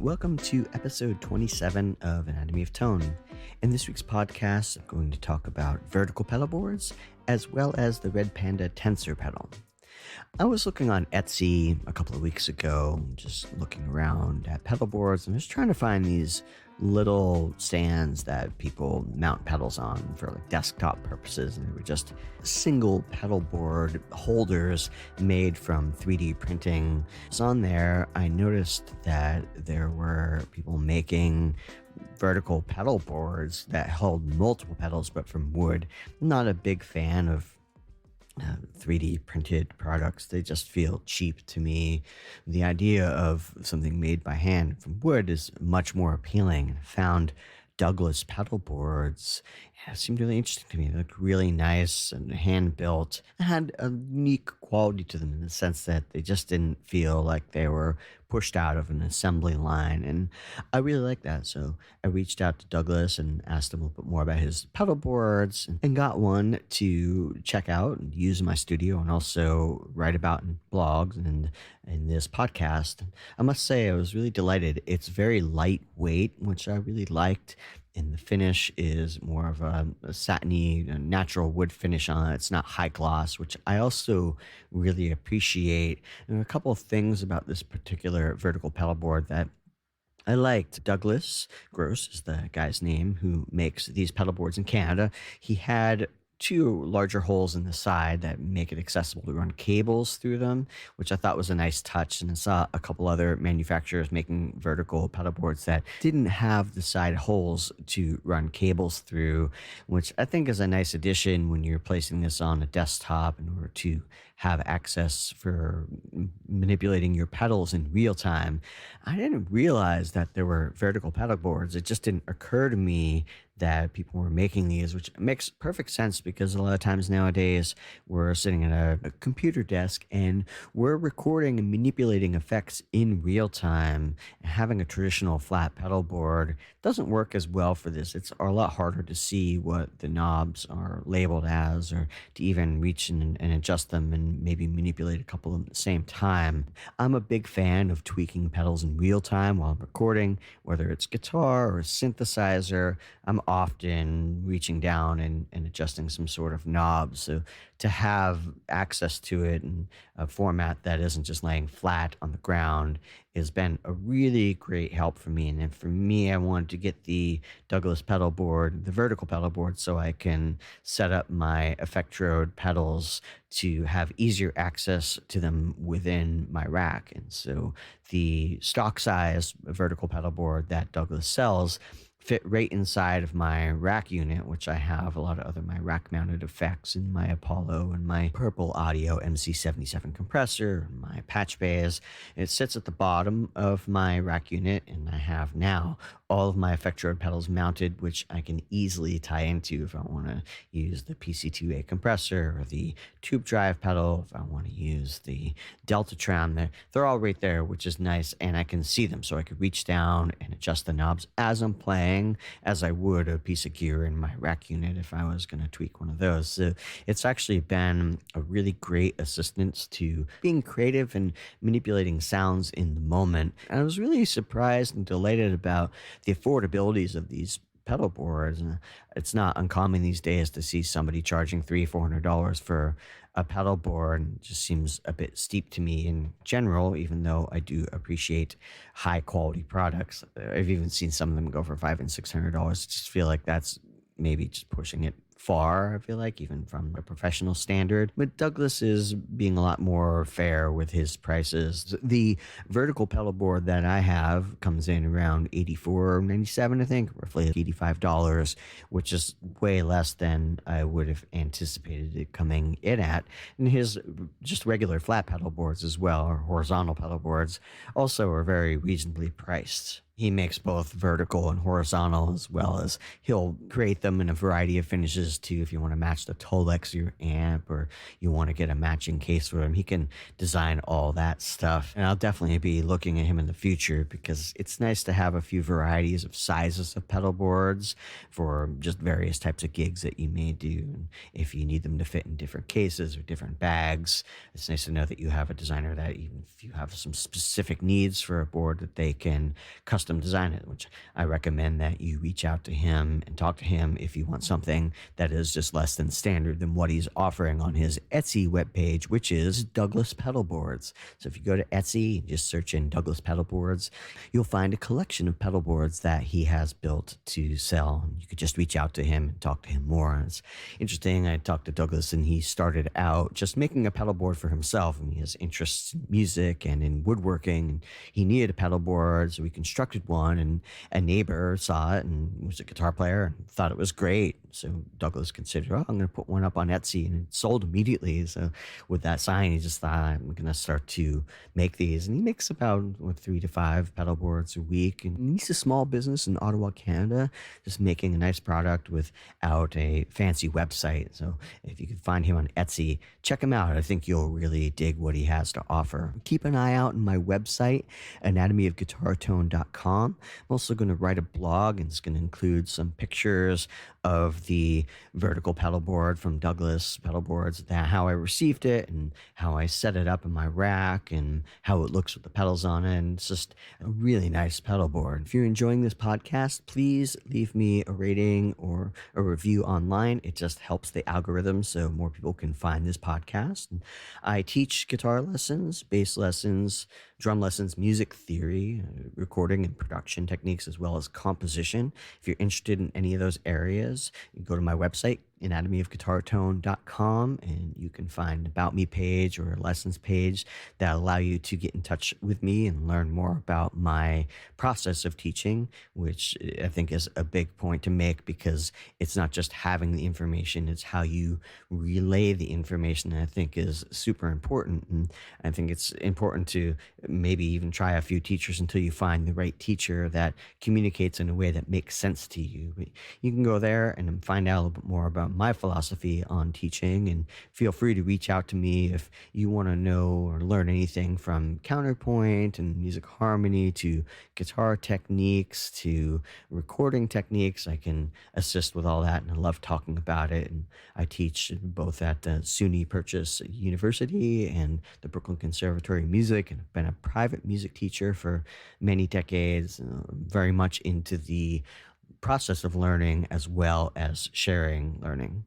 welcome to episode 27 of Anatomy of Tone. In this week's podcast, I'm going to talk about vertical pedal boards as well as the Red Panda Tensor pedal. I was looking on Etsy a couple of weeks ago, just looking around at pedal boards, and I was trying to find these little stands that people mount pedals on for like desktop purposes, and they were just single pedal board holders made from 3D printing. So on there, I noticed that there were people making vertical pedal boards that held multiple pedals but from wood. I'm not a big fan of 3D printed products. They just feel cheap to me. The idea of something made by hand from wood is much more appealing, and I found Douglas pedal boards. It seemed really interesting to me. They looked really nice and hand built. They had a unique quality to them in the sense that they just didn't feel like they were pushed out of an assembly line. And I really like that. So I reached out to Douglas and asked him a little bit more about his pedal boards and got one to check out and use in my studio and also write about in blogs and in this podcast. I must say I was really delighted. It's very lightweight, which I really liked. And the finish is more of a satiny, natural wood finish on it. It's not high gloss, which I also really appreciate. And a couple of things about this particular vertical pedal board that I liked. Douglas Gross is the guy's name who makes these pedal boards in Canada. He had two larger holes in the side that make it accessible to run cables through them, which I thought was a nice touch. And I saw a couple other manufacturers making vertical pedal boards that didn't have the side holes to run cables through, which I think is a nice addition when you're placing this on a desktop in order to have access for manipulating your pedals in real time. I didn't realize that there were vertical pedal boards. It just didn't occur to me that people were making these, which makes perfect sense because a lot of times nowadays we're sitting at a computer desk and we're recording and manipulating effects in real time. Having a traditional flat pedal board doesn't work as well for this. It's a lot harder to see what the knobs are labeled as, or to even reach and adjust them and maybe manipulate a couple of them at the same time. I'm a big fan of tweaking pedals in real time while I'm recording, whether it's guitar or synthesizer. I'm often reaching down and adjusting some sort of knob. So to have access to it in a format that isn't just laying flat on the ground has been a really great help for me. And then for me, I wanted to get the Douglas pedal board, the vertical pedal board, so I can set up my Effectrode pedals to have easier access to them within my rack. And so the stock size vertical pedal board that Douglas sells fit right inside of my rack unit, which I have a lot of other my rack mounted effects in my Apollo and my Purple Audio MC77 compressor, and my patch bays. It sits at the bottom of my rack unit, and I have now all of my Effectrode pedals mounted, which I can easily tie into if I want to use the PC2A compressor or the tube drive pedal, if I want to use the Delta Tram. They're all right there, which is nice, and I can see them, so I could reach down and adjust the knobs as I'm playing, as I would a piece of gear in my rack unit if I was going to tweak one of those. So it's actually been a really great assistance to being creative and manipulating sounds in the moment. And I was really surprised and delighted about the affordabilities of these pedal boards. It's not uncommon these days to see somebody charging $300-$400 for a pedal board. It just seems a bit steep to me in general, even though I do appreciate high quality products. I've even seen some of them go for $500 and $600. I just feel like that's maybe just pushing it far, I feel like, even from a professional standard. But Douglas is being a lot more fair with his prices. The vertical pedal board that I have comes in around $84.97, I think, roughly $85, which is way less than I would have anticipated it coming in at. And his just regular flat pedal boards as well, or horizontal pedal boards, also are very reasonably priced. He makes both vertical and horizontal, as well as he'll create them in a variety of finishes too. If you want to match the Tolex of your amp, or you want to get a matching case for him, he can design all that stuff. And I'll definitely be looking at him in the future, because it's nice to have a few varieties of sizes of pedal boards for just various types of gigs that you may do. And if you need them to fit in different cases or different bags, it's nice to know that you have a designer that, even if you have some specific needs for a board, that they can custom design it, which I recommend that you reach out to him and talk to him if you want something that is just less than standard than what he's offering on his Etsy webpage, which is Douglas Pedalboards. So if you go to Etsy and just search in Douglas Pedalboards, you'll find a collection of pedal boards that he has built to sell. You could just reach out to him and talk to him more. It's interesting. I talked to Douglas, and he started out just making a pedal board for himself. And he has interests in music and in woodworking, and he needed a pedal board, so we constructed one, and a neighbor saw it and was a guitar player and thought it was great. So Douglas considered, oh, I'm going to put one up on Etsy, and it sold immediately. So with that sign, he just thought, I'm going to start to make these. And he makes about 3 to 5 pedal boards a week. And he's a small business in Ottawa, Canada, just making a nice product without a fancy website. So if you can find him on Etsy, check him out. I think you'll really dig what he has to offer. Keep an eye out on my website, anatomyofguitartone.com. I'm also going to write a blog, and it's going to include some pictures of the vertical pedal board from Douglas Pedalboards, how I received it and how I set it up in my rack and how it looks with the pedals on it. And it's just a really nice pedal board. If you're enjoying this podcast, please leave me a rating or a review online. It just helps the algorithm so more people can find this podcast. And I teach guitar lessons, bass lessons, drum lessons, music theory, recording and production techniques, as well as composition. If you're interested in any of those areas, you go to my website, anatomyofguitartone.com, and you can find an About Me page or a lessons page that allow you to get in touch with me and learn more about my process of teaching, which I think is a big point to make, because it's not just having the information, it's how you relay the information that I think is super important. And I think it's important to maybe even try a few teachers until you find the right teacher that communicates in a way that makes sense to you. But you can go there and find out a little bit more about my philosophy on teaching, and feel free to reach out to me if you want to know or learn anything from counterpoint and music harmony to guitar techniques to recording techniques. I can assist with all that, and I love talking about it. And I teach both at SUNY Purchase University and the Brooklyn Conservatory of Music, and I've been a private music teacher for many decades, very much into the process of learning as well as sharing learning.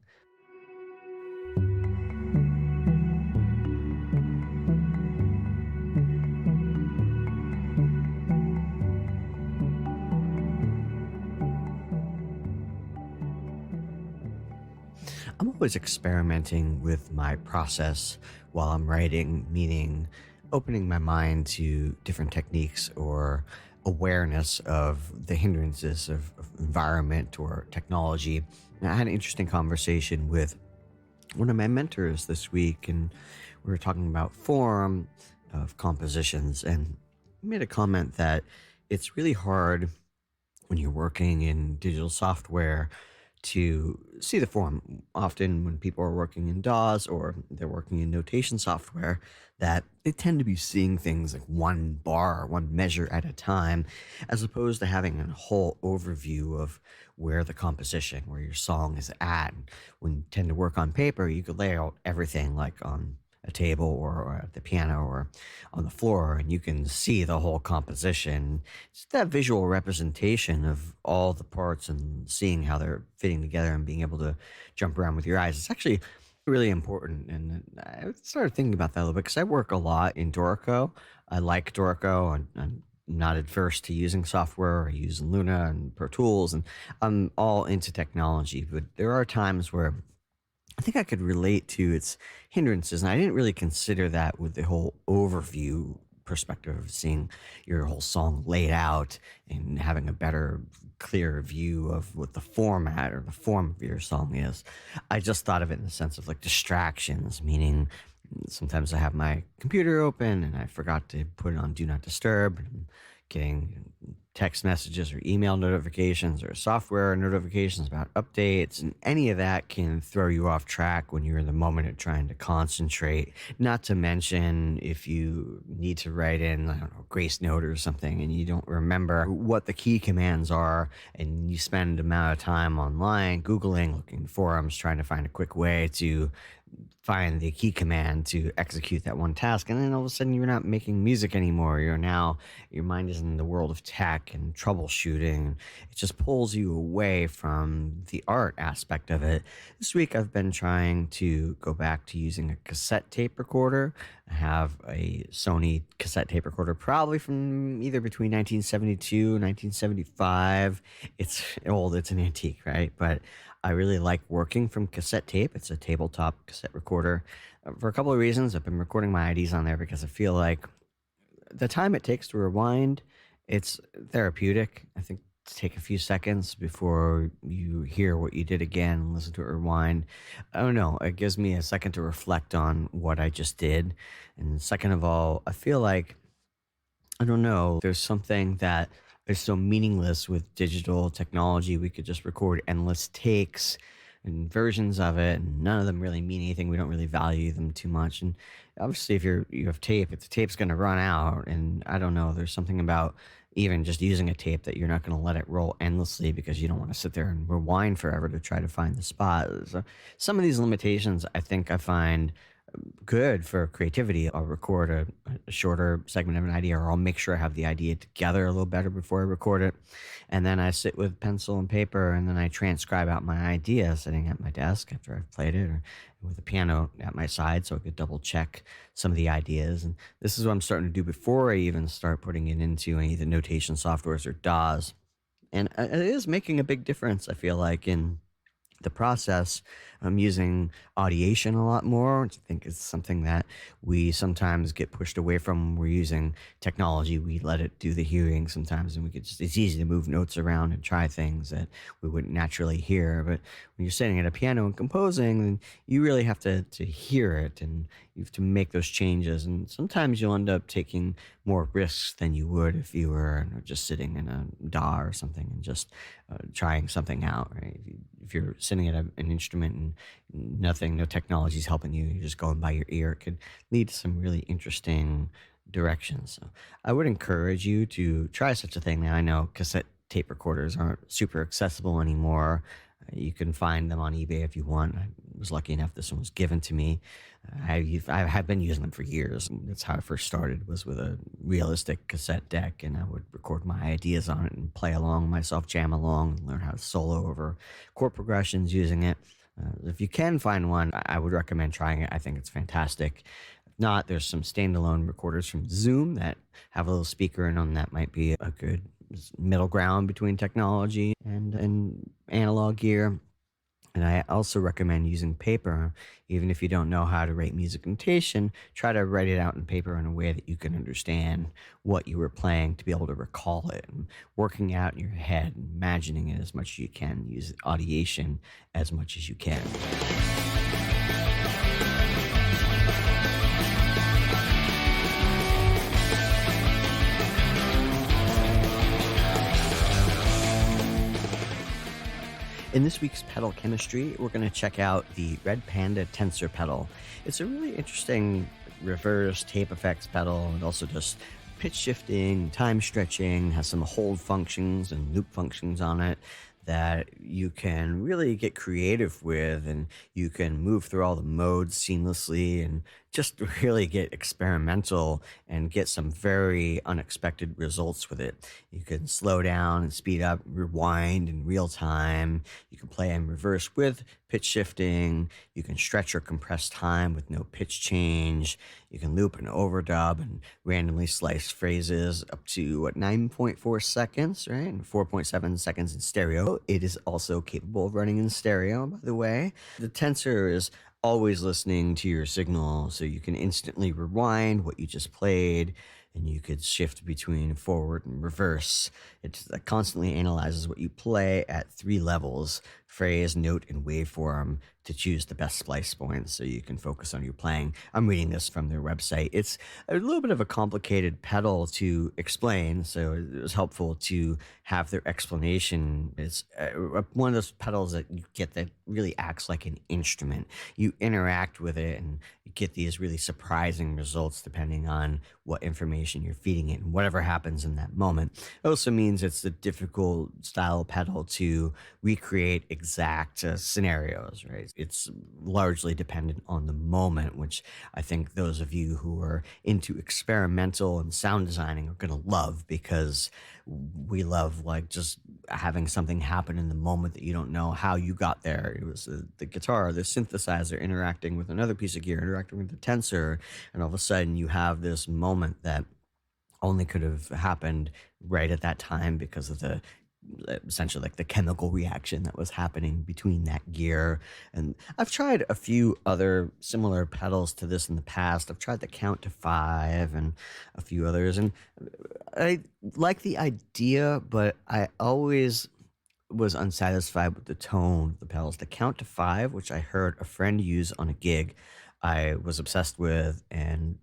I'm always experimenting with my process while I'm writing, meaning opening my mind to different techniques or awareness of the hindrances of environment or technology. And I had an interesting conversation with one of my mentors this week, and we were talking about form of compositions, and he made a comment that it's really hard when you're working in digital software to see the form. Often when people are working in DAWs or they're working in notation software, that they tend to be seeing things like one bar, one measure at a time, as opposed to having a whole overview of where the composition, where your song is at. When you tend to work on paper, you could lay out everything like on a table or at the piano or on the floor, and you can see the whole composition. It's that visual representation of all the parts and seeing how they're fitting together and being able to jump around with your eyes. It's actually really important. And I started thinking about that a little bit because I work a lot in Dorico. I like Dorico. I'm not adverse to using software. I use Luna and Pro Tools, and I'm all into technology. But there are times where I think I could relate to its hindrances. And I didn't really consider that with the whole overview perspective of seeing your whole song laid out and having a better, clearer view of what the format or the form of your song is. I just thought of it in the sense of like distractions, meaning sometimes I have my computer open and I forgot to put it on Do Not Disturb. And getting text messages or email notifications or software notifications about updates, and any of that can throw you off track when you're in the moment of trying to concentrate. Not to mention if you need to write in, I don't know, Grace Note or something, and you don't remember what the key commands are, and you spend an amount of time online Googling, looking in forums, trying to find a quick way to find the key command to execute that one task, and then all of a sudden you're not making music anymore. Your mind is in the world of tech and troubleshooting. It just pulls you away from the art aspect of it. This week I've been trying to go back to using a cassette tape recorder. I have a Sony cassette tape recorder, probably from either between 1972 and 1975. It's old, it's an antique, right? But I really like working from cassette tape. It's a tabletop cassette recorder for a couple of reasons. I've been recording my IDs on there because I feel like the time it takes to rewind, it's therapeutic. I think to take a few seconds before you hear what you did again and listen to it rewind. I don't know. It gives me a second to reflect on what I just did. And second of all, I feel like, I don't know, there's something that is so meaningless with digital technology. We could just record endless takes and versions of it, and none of them really mean anything. We don't really value them too much. And obviously, if you have tape, if the tape's going to run out, and I don't know, there's something about even just using a tape that you're not going to let it roll endlessly because you don't want to sit there and rewind forever to try to find the spot. So some of these limitations, I think I find good for creativity. I'll record a shorter segment of an idea, or I'll make sure I have the idea together a little better before I record it. And then I sit with pencil and paper, and then I transcribe out my idea sitting at my desk after I've played it, or with a piano at my side so I could double check some of the ideas. And this is what I'm starting to do before I even start putting it into any of the notation softwares or DAWs. And it is making a big difference, I feel like, in the process. I'm using audiation a lot more, which I think is something that we sometimes get pushed away from. We're using technology. We let it do the hearing sometimes, and it's easy to move notes around and try things that we wouldn't naturally hear. But when you're sitting at a piano and composing, then you really have to hear it, and you have to make those changes. And sometimes you'll end up taking more risks than you would if you were just sitting in a DAW or something and just trying something out, right? If you're sitting at an instrument and no technology is helping you, you're just going by your ear, it could lead to some really interesting directions. So I would encourage you to try such a thing. Now, I know cassette tape recorders aren't super accessible anymore. You can find them on eBay if you want. I was lucky enough this one was given to me. I have been using them for years. That's how I first started, was with a realistic cassette deck, and I would record my ideas on it and play along myself, jam along, and learn how to solo over chord progressions using it. If you can find one, I would recommend trying it. I think it's fantastic. If not, there's some standalone recorders from Zoom that have a little speaker in them that might be a good middle ground between technology and analog gear. And I also recommend using paper. Even if you don't know how to write music notation, try to write it out in paper in a way that you can understand what you were playing, to be able to recall it, and working out in your head, imagining it as much as you can. Use audiation as much as you can. In this week's pedal chemistry, we're going to check out the Red Panda Tensor pedal. It's a really interesting reverse tape effects pedal. It also does pitch shifting, time stretching, has some hold functions and loop functions on it that you can really get creative with, and you can move through all the modes seamlessly and just really get experimental and get some very unexpected results with it. You can slow down and speed up, rewind in real time. You can play in reverse with pitch shifting. You can stretch or compress time with no pitch change. You can loop and overdub and randomly slice phrases up to 9.4 seconds, right? And 4.7 seconds in stereo. It is also capable of running in stereo, by the way. The Tensor is always listening to your signal, so you can instantly rewind what you just played, and you could shift between forward and reverse. It constantly analyzes what you play at 3 levels: phrase, note, and waveform, to choose the best splice points so you can focus on your playing. I'm reading this from their website. It's a little bit of a complicated pedal to explain, so it was helpful to have their explanation. It's one of those pedals that you get that really acts like an instrument. You interact with it and you get these really surprising results depending on what information you're feeding it and whatever happens in that moment. It also means it's a difficult style pedal to recreate exact scenarios, right? It's largely dependent on the moment, which I think those of you who are into experimental and sound designing are going to love, because we love like just having something happen in the moment that you don't know how you got there. It was the guitar, the synthesizer interacting with another piece of gear, interacting with the tensor, and all of a sudden you have this moment that only could have happened right at that time because of the essentially like the chemical reaction that was happening between that gear. And I've tried a few other similar pedals to this in the past. I've tried the count to 5 and a few others, and I like the idea, but I always was unsatisfied with the tone of the pedals. The count to 5, which I heard a friend use on a gig, I was obsessed with, and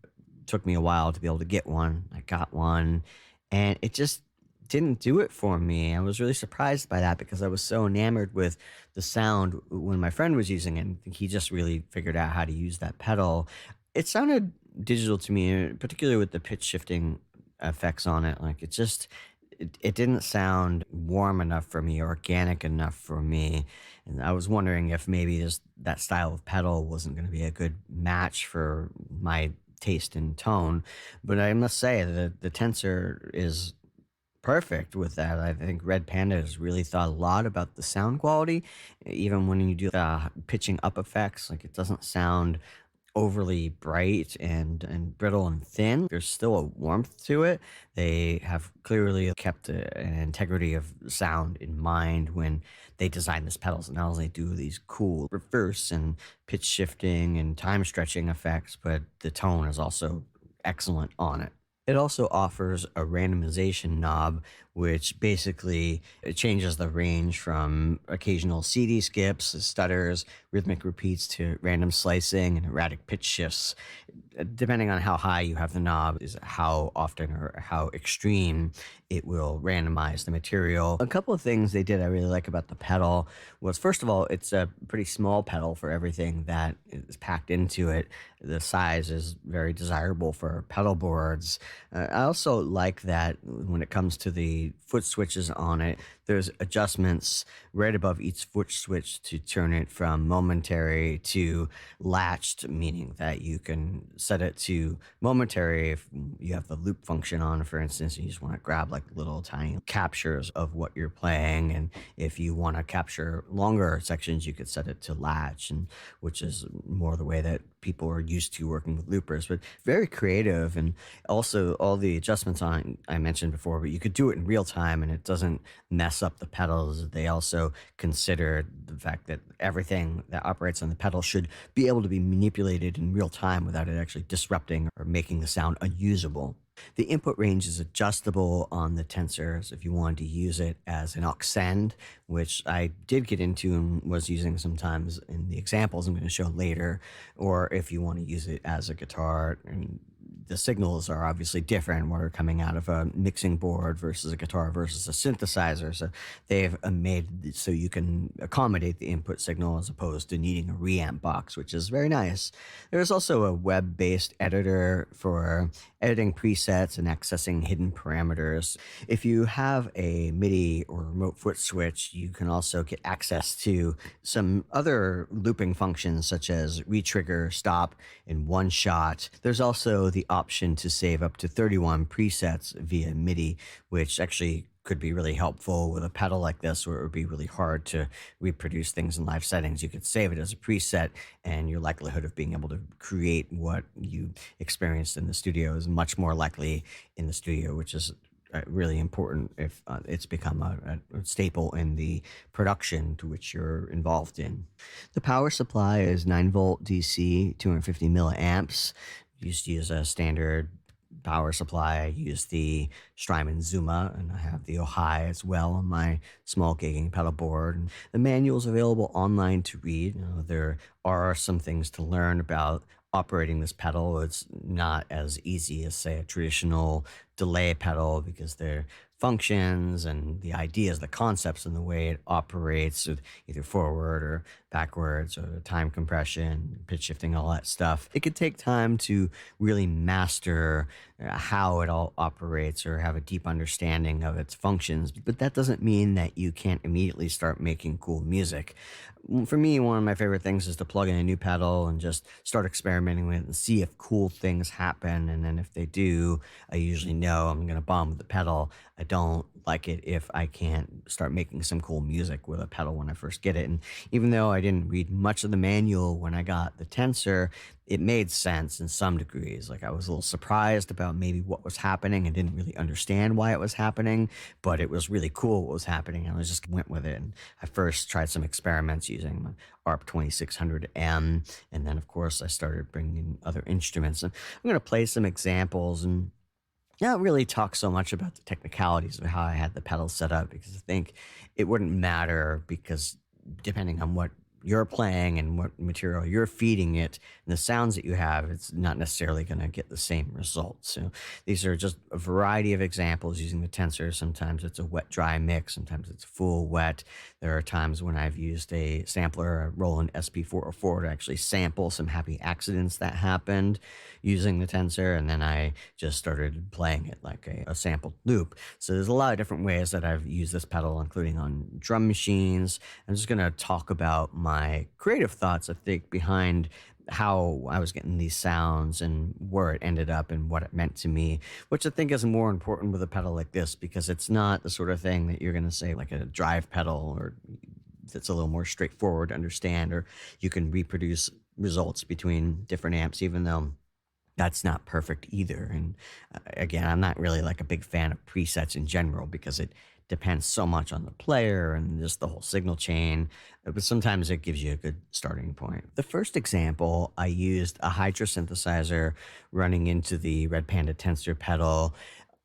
took me a while to be able to get one. I got one, and it just didn't do it for me. I was really surprised by that because I was so enamored with the sound when my friend was using it. And I think he just really figured out how to use that pedal. It sounded digital to me, particularly with the pitch shifting effects on it. Like it didn't sound warm enough for me, organic enough for me. And I was wondering if maybe that style of pedal wasn't going to be a good match for my taste and tone. But I must say that the Tensor is perfect with that. I think Red Panda has really thought a lot about the sound quality, even when you do the pitching up effects. Like, it doesn't sound overly bright and brittle and thin. There's still a warmth to it. They have clearly kept an integrity of sound in mind when they design this pedals. And not only do these cool reverse and pitch shifting and time stretching effects, but the tone is also excellent on it. It also offers a randomization knob, which basically changes the range from occasional CD skips, stutters, rhythmic repeats to random slicing and erratic pitch shifts. Depending on how high you have the knob is how often or how extreme it will randomize the material. A couple of things they did I really like about the pedal was, first of all, it's a pretty small pedal for everything that is packed into it. The size is very desirable for pedal boards. I also like that when it comes to the foot switches on it, there's adjustments right above each foot switch to turn it from momentary to latched, meaning that you can set it to momentary if you have the loop function on, for instance, and you just want to grab like little tiny captures of what you're playing. And if you want to capture longer sections, you could set it to latch, and which is more the way that people are used to working with loopers. But very creative, and also all the adjustments on it I mentioned before, but you could do it in real time and it doesn't mess up the pedals. They also consider the fact that everything that operates on the pedal should be able to be manipulated in real time without it actually disrupting or making the sound unusable. The input range is adjustable on the Tensor, so if you wanted to use it as an aux send, which I did get into and was using sometimes in the examples I'm going to show later, or if you want to use it as a guitar, and the signals are obviously different what are coming out of a mixing board versus a guitar versus a synthesizer. So they've made so you can accommodate the input signal as opposed to needing a reamp box, which is very nice. There's also a web-based editor for editing presets and accessing hidden parameters. If you have a MIDI or remote foot switch, you can also get access to some other looping functions such as retrigger, stop, and one shot. There's also the option to save up to 31 presets via MIDI, which actually could be really helpful with a pedal like this, where it would be really hard to reproduce things in live settings. You could save it as a preset, and your likelihood of being able to create what you experienced in the studio is much more likely in the studio, which is really important if it's become a staple in the production to which you're involved in. The power supply is 9 volt DC, 250 milliamps. You just use a standard power supply, I use the Strymon Zuma, and I have the Ojai as well on my small gigging pedal board. And the manual is available online to read. There are some things to learn about operating this pedal. It's not as easy as, say, a traditional delay pedal because there functions and the ideas, the concepts, and the way it operates with either forward or backwards or time compression, pitch shifting, all that stuff. It could take time to really master how it all operates or have a deep understanding of its functions, but that doesn't mean that you can't immediately start making cool music. For me, one of my favorite things is to plug in a new pedal and just start experimenting with it and see if cool things happen. And then if they do, I usually know I'm going to bomb with the pedal. I don't like it if I can't start making some cool music with a pedal when I first get it. And even though I didn't read much of the manual when I got the Tensor, it made sense in some degrees. Like I was a little surprised about maybe what was happening. I didn't really understand why it was happening, but it was really cool what was happening. I just went with it. And I first tried some experiments using my ARP 2600M. And then, of course, I started bringing in other instruments. And I'm going to play some examples and not really talk so much about the technicalities of how I had the pedals set up, because I think it wouldn't matter, because depending on what you're playing and what material you're feeding it and the sounds that you have, it's not necessarily going to get the same results. So these are just a variety of examples using the Tensor. Sometimes it's a wet-dry mix. Sometimes it's full wet. There are times when I've used a sampler, a Roland SP404, to actually sample some happy accidents that happened using the Tensor, and then I just started playing it like a sampled loop. So there's a lot of different ways that I've used this pedal, including on drum machines. I'm just going to talk about my creative thoughts, I think, behind how I was getting these sounds and where it ended up and what it meant to me, which I think is more important with a pedal like this, because it's not the sort of thing that you're going to say like a drive pedal, or that's a little more straightforward to understand, or you can reproduce results between different amps, even though that's not perfect either. And again, I'm not really like a big fan of presets in general, because it depends so much on the player and just the whole signal chain, but sometimes it gives you a good starting point. The first example, I used a Hydra synthesizer running into the Red Panda Tensor pedal.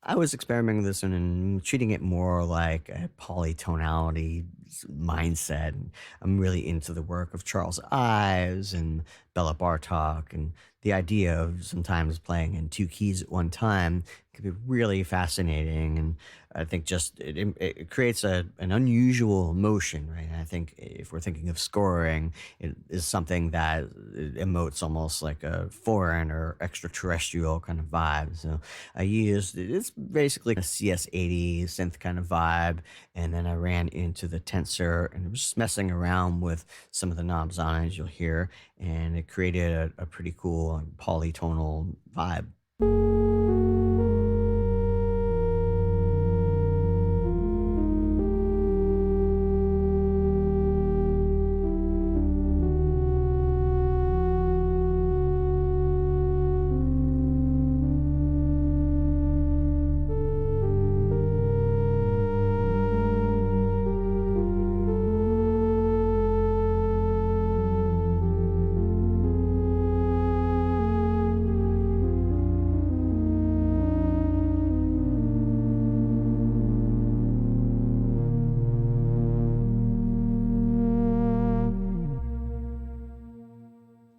I was experimenting with this one and treating it more like a polytonality mindset. I'm really into the work of Charles Ives and Bela Bartok, and the idea of sometimes playing in two keys at one time can be really fascinating. And I think just it creates an unusual emotion, right? And I think if we're thinking of scoring, it is something that emotes almost like a foreign or extraterrestrial kind of vibe. So I used, it's basically a CS80 synth kind of vibe. And then I ran into the Tensor and was just messing around with some of the knobs on it, as you'll hear. And it created a pretty cool polytonal vibe.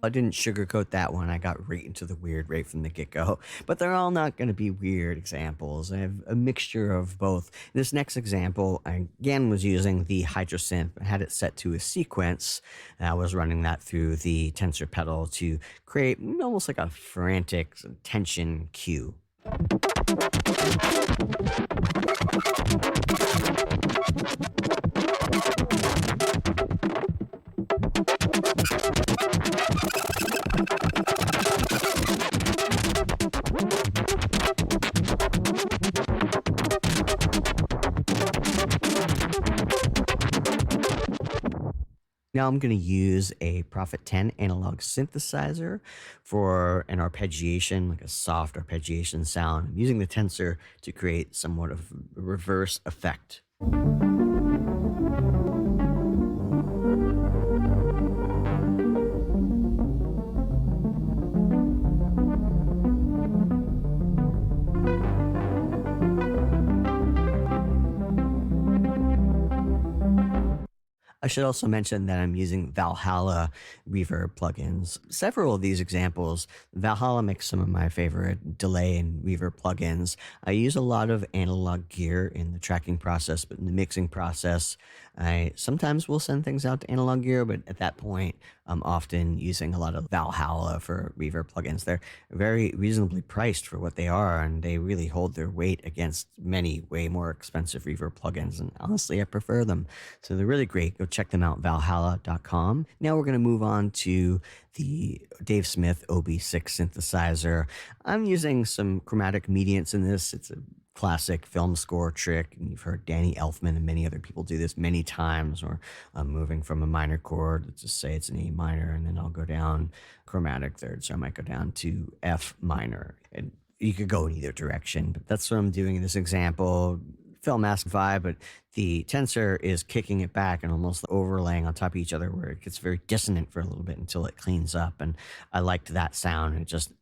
I didn't sugarcoat that one. I got right into the weird right from the get-go. But they're all not going to be weird examples. I have a mixture of both. This next example, I again was using the Hydra synth. I had it set to a sequence, and I was running that through the Tensor pedal to create almost like a frantic tension cue. Now I'm going to use a Prophet 10 analog synthesizer for an arpeggiation, like a soft arpeggiation sound. I'm using the Tensor to create somewhat of a reverse effect. I should also mention that I'm using Valhalla reverb plugins. Several of these examples, Valhalla makes some of my favorite delay and reverb plugins. I use a lot of analog gear in the tracking process, but in the mixing process, I sometimes will send things out to analog gear, but at that point, I'm often using a lot of Valhalla for reverb plugins. They're very reasonably priced for what they are, and they really hold their weight against many way more expensive reverb plugins. And honestly, I prefer them. So they're really great. Go check them out, valhalla.com. Now we're going to move on to the Dave Smith OB6 synthesizer. I'm using some chromatic mediants in this. It's a classic film score trick, and you've heard Danny Elfman and many other people do this many times, or moving from a minor chord, let's just say it's an A minor, and then I'll go down chromatic third, so I might go down to F minor, and you could go in either direction, but that's what I'm doing in this example. Film-esque vibe, but the tensor is kicking it back and almost overlaying on top of each other, where it gets very dissonant for a little bit until it cleans up. And I liked that sound. It just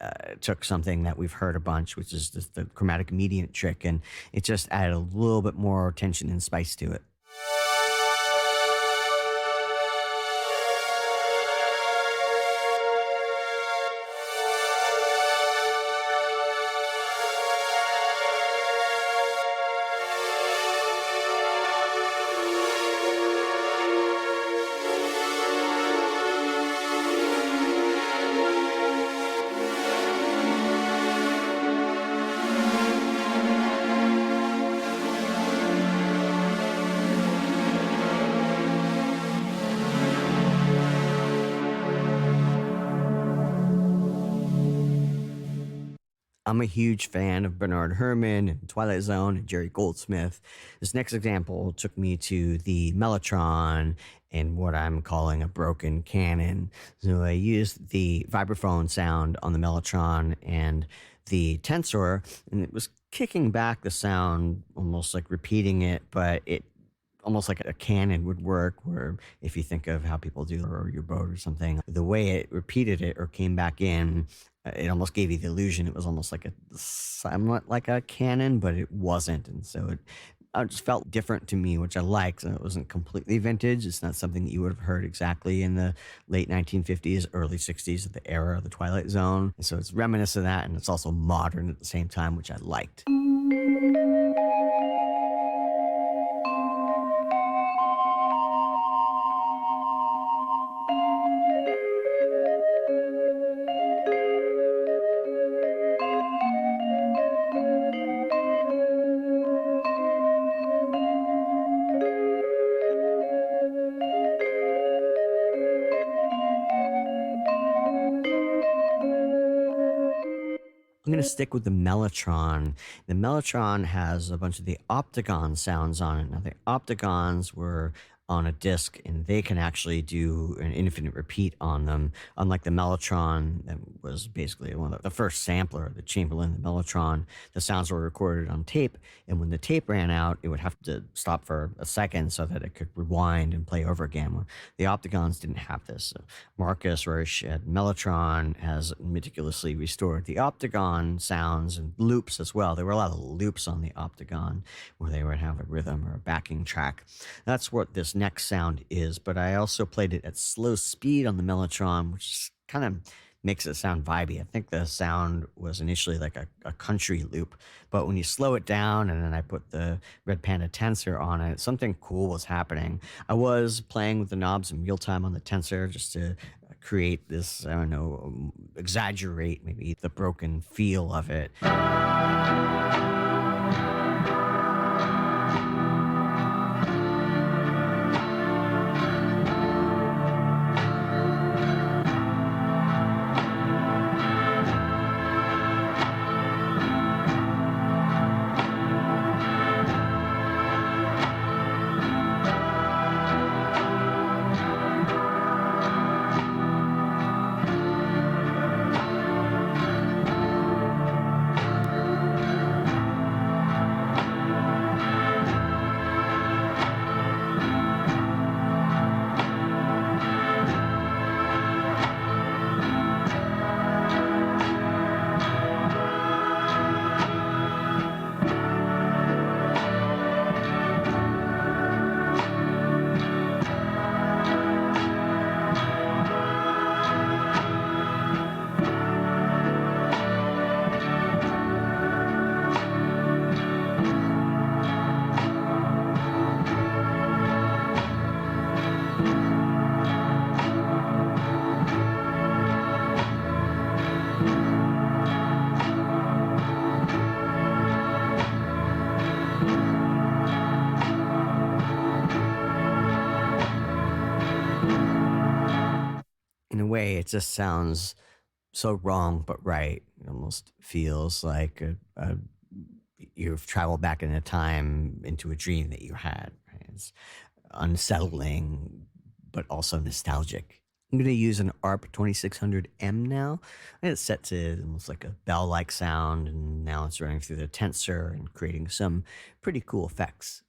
took something that we've heard a bunch, which is just the chromatic mediant trick, and it just added a little bit more tension and spice to it. I'm a huge fan of Bernard Herrmann and Twilight Zone and Jerry Goldsmith. This next example took me to the Mellotron and what I'm calling a broken canon. So I used the vibraphone sound on the Mellotron and the tensor, and it was kicking back the sound, almost like repeating it, but it almost like a canon would work, where if you think of how people do or your boat or something, the way it repeated it or came back in, it almost gave you the illusion it was almost like a somewhat like a canon, but it wasn't. And so it just felt different to me, which I liked. And it wasn't completely vintage. It's not something that you would have heard exactly in the late 1950s, early 60s, of the era of the Twilight Zone. And so it's reminiscent of that, and it's also modern at the same time, which I liked. I'm going to stick with the Mellotron. The Mellotron has a bunch of the optagon sounds on it. Now, the optagons were on a disc, and they can actually do an infinite repeat on them, unlike the Mellotron that was basically one of the first sampler, the Chamberlain, the Mellotron. The sounds were recorded on tape, and when the tape ran out, it would have to stop for a second so that it could rewind and play over again. The optagons didn't have this. So Marcus Roche at Mellotron has meticulously restored the optagon sounds and loops as well. There were a lot of loops on the optagon where they would have a rhythm or a backing track. That's what this next sound is, but I also played it at slow speed on the Mellotron, which kind of makes it sound vibey. I think the sound was initially like a country loop, but when you slow it down and then I put the Red Panda Tensor on it, something cool was happening. I was playing with the knobs in real time on the Tensor just to create this, I don't know, exaggerate maybe the broken feel of it. way, it just sounds so wrong but right. It almost feels like you've traveled back in a time into a dream that you had. Right? It's unsettling, but also nostalgic. I'm going to use an ARP 2600M now. And it's set to almost like a bell-like sound, and now it's running through the tensor and creating some pretty cool effects.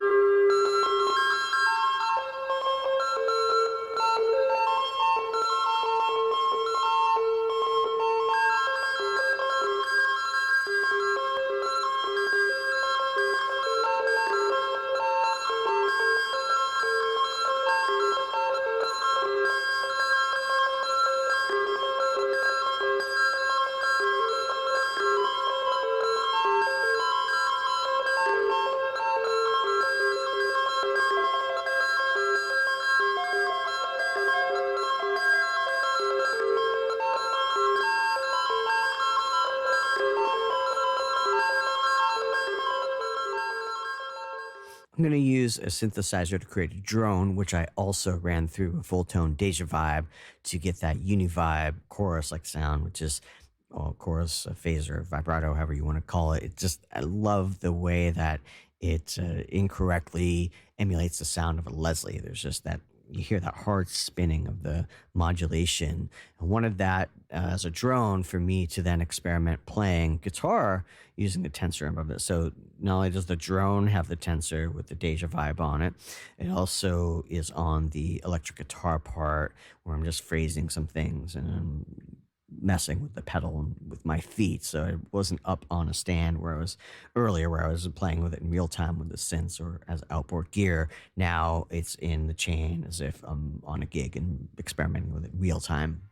I'm going to use a synthesizer to create a drone, which I also ran through a full tone Deja vibe to get that uni-vibe chorus-like sound, which is chorus, phaser, vibrato, however you want to call it. It just, I love the way that it incorrectly emulates the sound of a Leslie. There's just that, you hear that hard spinning of the modulation. I wanted that as a drone for me to then experiment playing guitar using the tensor above it. So not only does the drone have the tensor with the Deja vibe on it, it also is on the electric guitar part where I'm just phrasing some things and I'm messing with the pedal and with my feet. So I wasn't up on a stand where I was earlier, where I was playing with it in real time with the synths or as outboard gear. Now it's in the chain as if I'm on a gig and experimenting with it real time.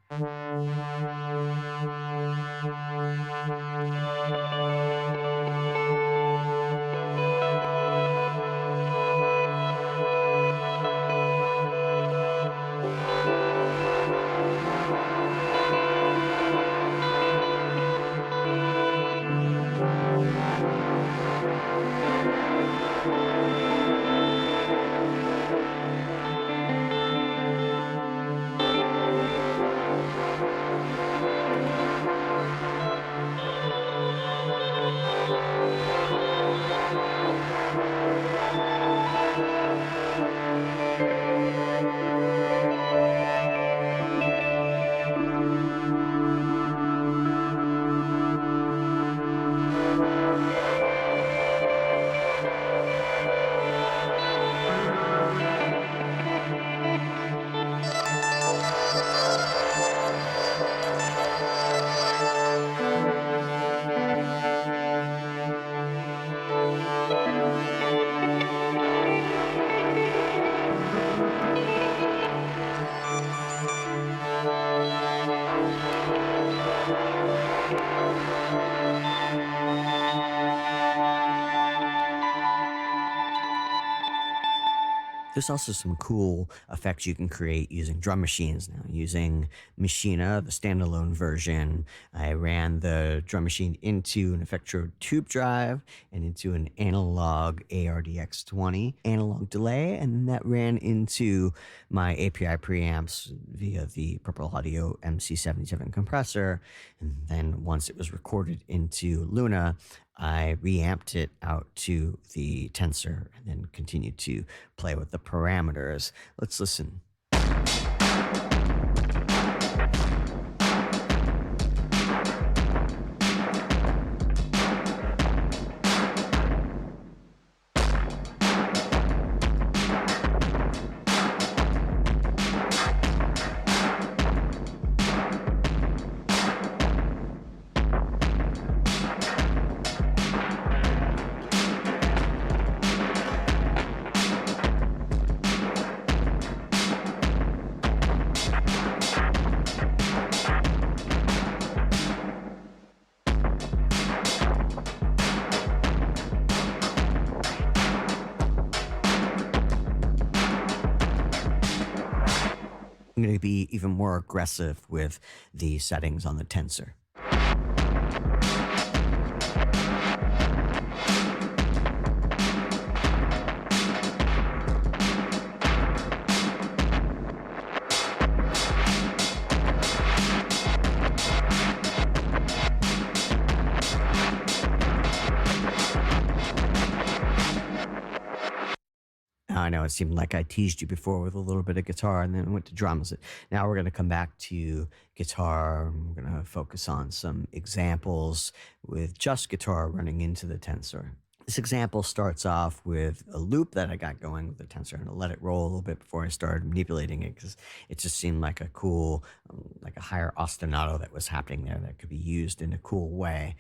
There's also some cool effects you can create using drum machines now. Using Machina, the standalone version, I ran the drum machine into an Effectro tube drive and into an analog ARDX20 analog delay, and that ran into my API preamps via the Purple Audio MC77 compressor. And then once it was recorded into Luna, I reamped it out to the tensor and then continued to play with the parameters. Let's listen. I'm going to be even more aggressive with the settings on the tensor. know it seemed like I teased you before with a little bit of guitar and then went to drums. Now we're going to come back to guitar. We're going to focus on some examples with just guitar running into the tensor. This example starts off with a loop that I got going with the tensor, and I'll let it roll a little bit before I started manipulating it because it just seemed like a cool, like a higher ostinato that was happening there that could be used in a cool way.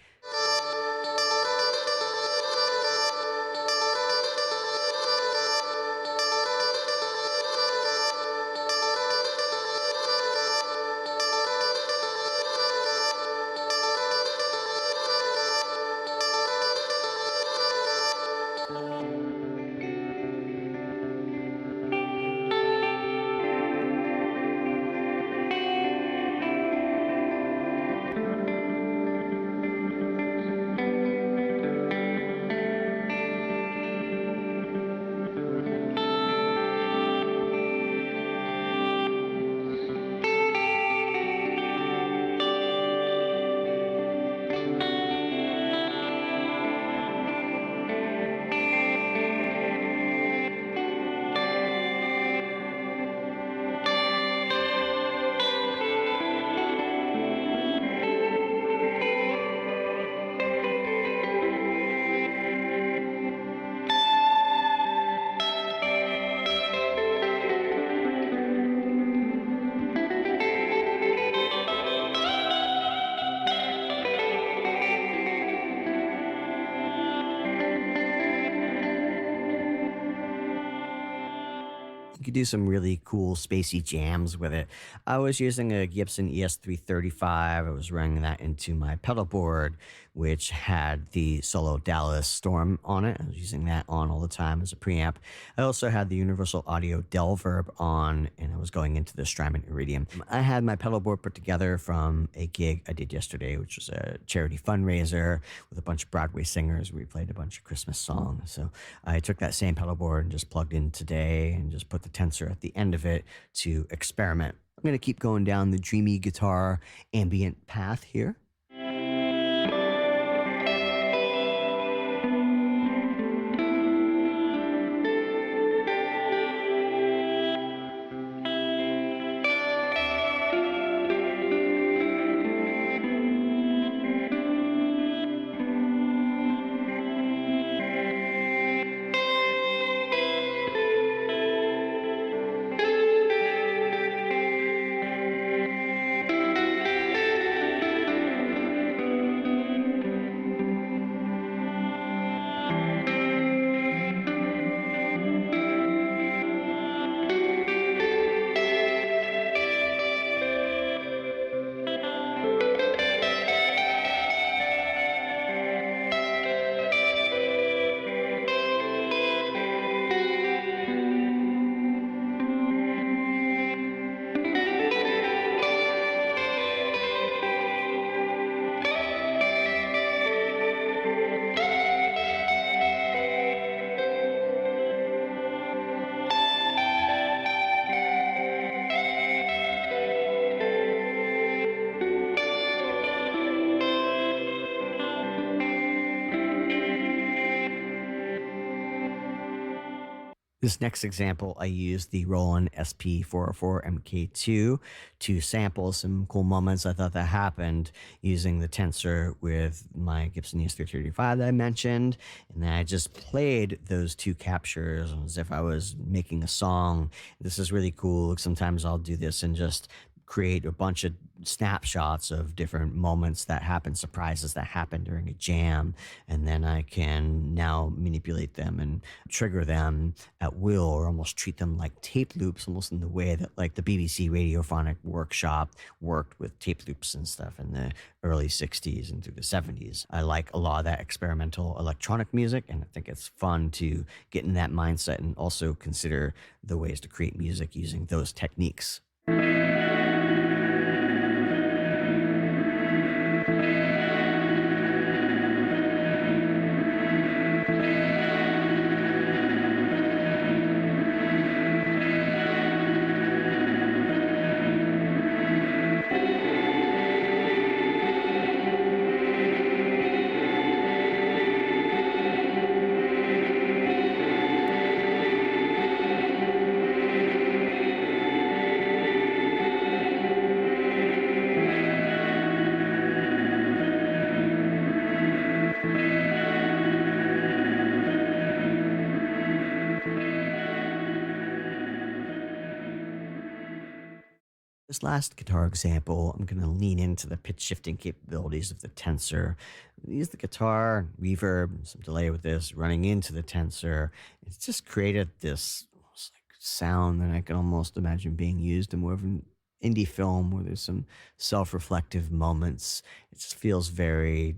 You could do some really cool spacey jams with it. I was using a Gibson ES335. I was running that into my pedal board, which had the Solo Dallas Storm on it. I was using that on all the time as a preamp. I also had the Universal Audio Delverb on, and I was going into the Strymon Iridium. I had my pedal board put together from a gig I did yesterday, which was a charity fundraiser with a bunch of Broadway singers. We played a bunch of Christmas songs. So I took that same pedal board and just plugged in today and just put the tensor at the end of it to experiment. I'm going to keep going down the dreamy guitar ambient path here. This next example, I used the Roland SP404 MK2 to sample some cool moments I thought that happened using the tensor with my Gibson ES335 that I mentioned. And then I just played those two captures as if I was making a song. This is really cool. Sometimes I'll do this and just create a bunch of snapshots of different moments that happen, surprises that happen during a jam, and then I can now manipulate them and trigger them at will, or almost treat them like tape loops, almost in the way that like the BBC Radiophonic Workshop worked with tape loops and stuff in the early 60s and through the 70s. I like a lot of that experimental electronic music, and I think it's fun to get in that mindset and also consider the ways to create music using those techniques. This last guitar example, I'm going to lean into the pitch shifting capabilities of the tensor. Use the guitar, reverb, some delay with this, running into the tensor. It's just created this almost like sound that I can almost imagine being used in more of an indie film where there's some self-reflective moments. It just feels very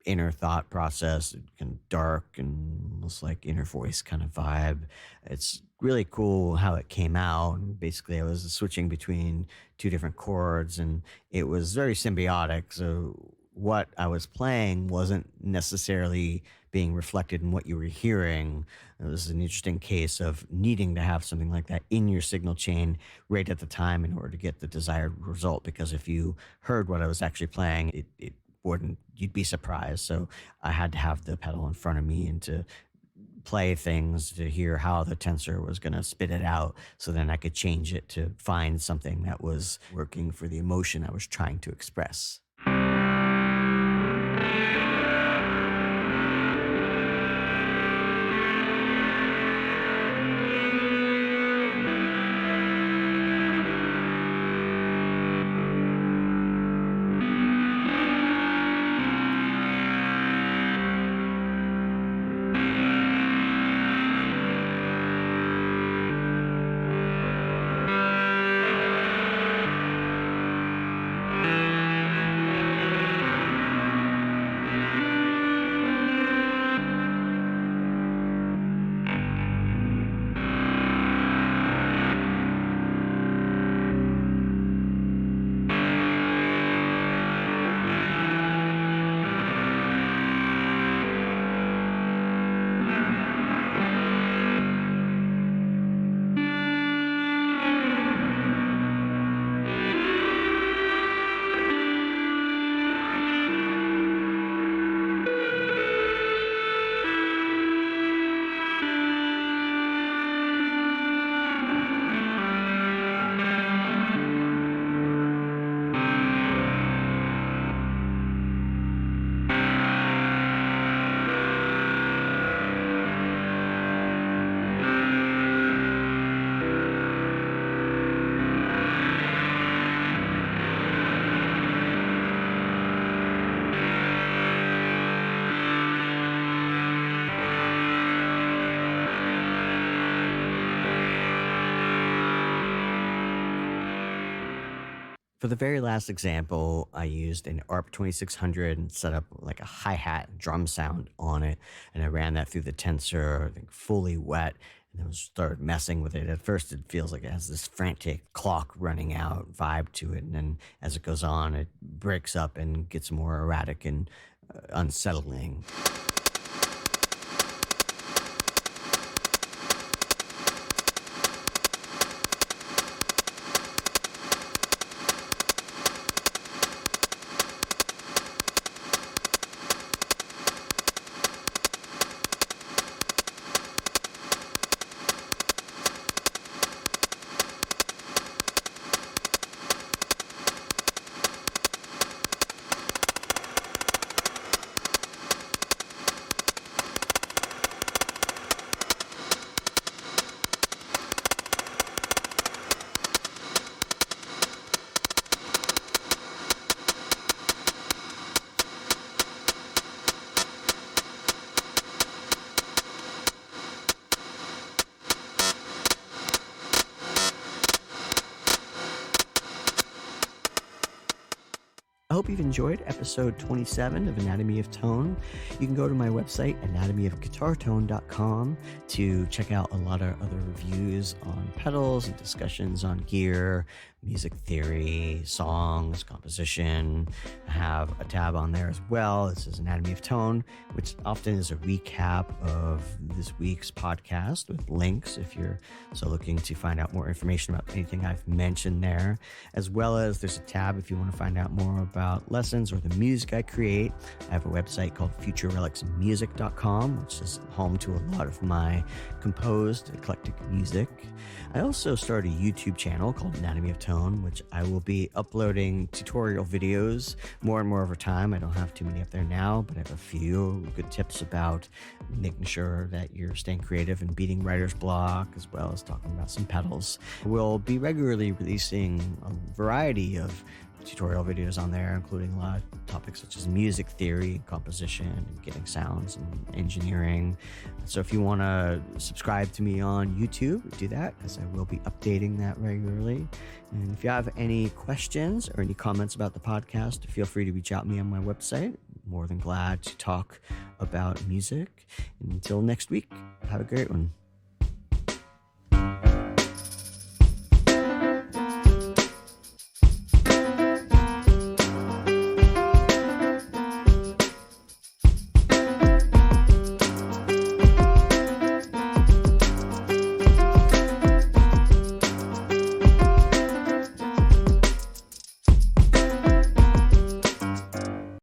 inner thought process, kind of dark and almost like inner voice kind of vibe. It's really cool how it came out. Basically, I was switching between two different chords and it was very symbiotic. So what I was playing wasn't necessarily being reflected in what you were hearing. This is an interesting case of needing to have something like that in your signal chain right at the time in order to get the desired result. Because if you heard what I was actually playing, it wouldn't, you'd be surprised. So I had to have the pedal in front of me and to play things to hear how the tensor was going to spit it out, so then I could change it to find something that was working for the emotion I was trying to express. For the very last example, I used an ARP 2600 and set up like a hi-hat drum sound on it. And I ran that through the tensor, I think fully wet, and then started messing with it. At first, it feels like it has this frantic clock running out vibe to it. And then as it goes on, it breaks up and gets more erratic and unsettling. I hope you've enjoyed episode 27 of Anatomy of Tone. You can go to my website, anatomyofguitartone.com, to check out a lot of other reviews on pedals and discussions on gear, music theory, songs, composition. I have a tab on there as well. This is Anatomy of Tone, which often is a recap of this week's podcast with links if you're so looking to find out more information about anything I've mentioned there, as well as there's a tab if you want to find out more about about lessons or the music I create, I have a website called futurerelicsmusic.com, which is home to a lot of my composed eclectic music. I also started a YouTube channel called Anatomy of Tone, which I will be uploading tutorial videos more and more over time. I don't have too many up there now, but I have a few good tips about making sure that you're staying creative and beating writer's block, as well as talking about some pedals. We'll be regularly releasing a variety of tutorial videos on there, including a lot of topics such as music theory, composition, and getting sounds and engineering. So if you want to subscribe to me on YouTube, do that, because I will be updating that regularly. And if you have any questions or any comments about the podcast, feel free to reach out to me on my website. More than glad to talk about music. And until next week, have a great one.